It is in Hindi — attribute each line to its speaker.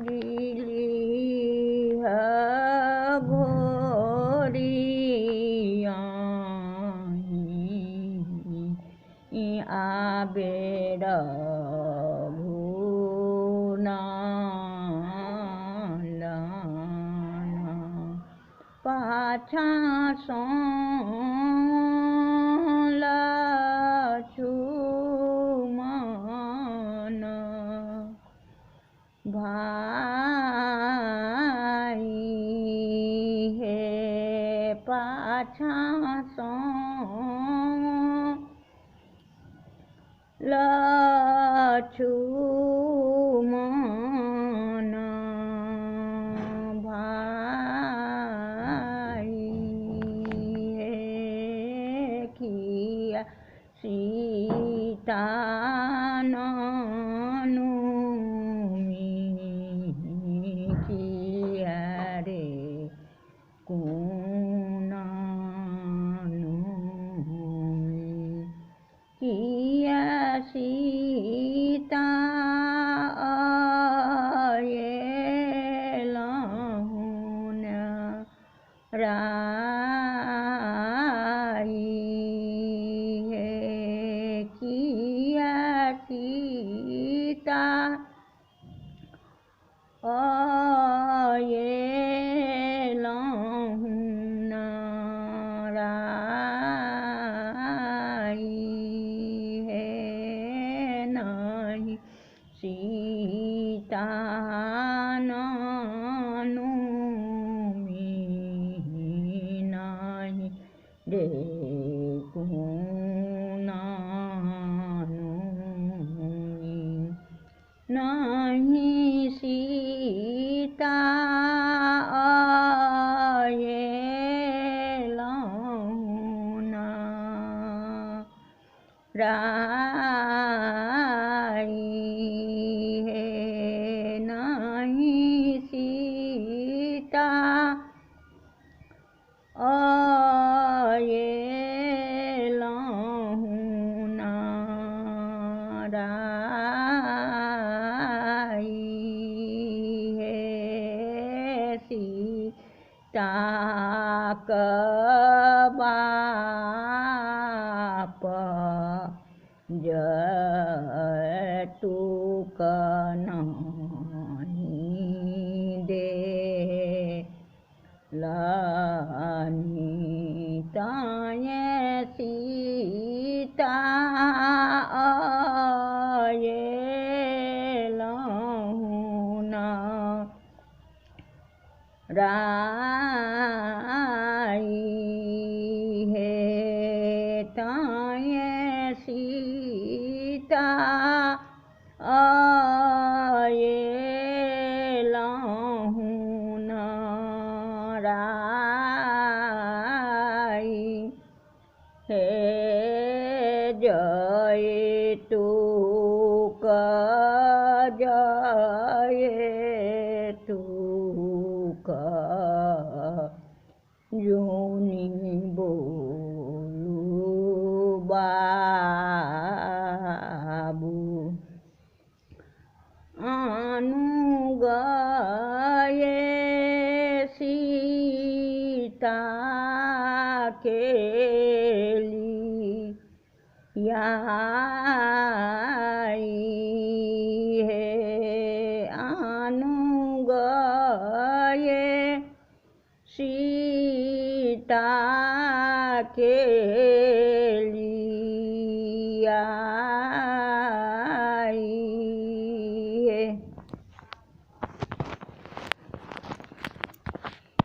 Speaker 1: गिली घोरियाई आबेर भुनालना पाछा लक्ष्मण भाई हे पाछा लक्ष्मण भाई हे किया सीता किया रे किया सीता आयेलहुन राई हे किया सीता आयेलहुन राई हे नहीं सीता नहीं नहीं सीता आयेलहुन राई हे नहीं सीता आयेलहुन राई हे सीता बाप जटुक नहीं दे लानी ताये सीता आयेलहुन राई हे ताये सीता आयेलहुन राई हे जयतुक जोनी बोलू बाबू अनुगये सीता के लियाई हे अनुगये सीता के लिया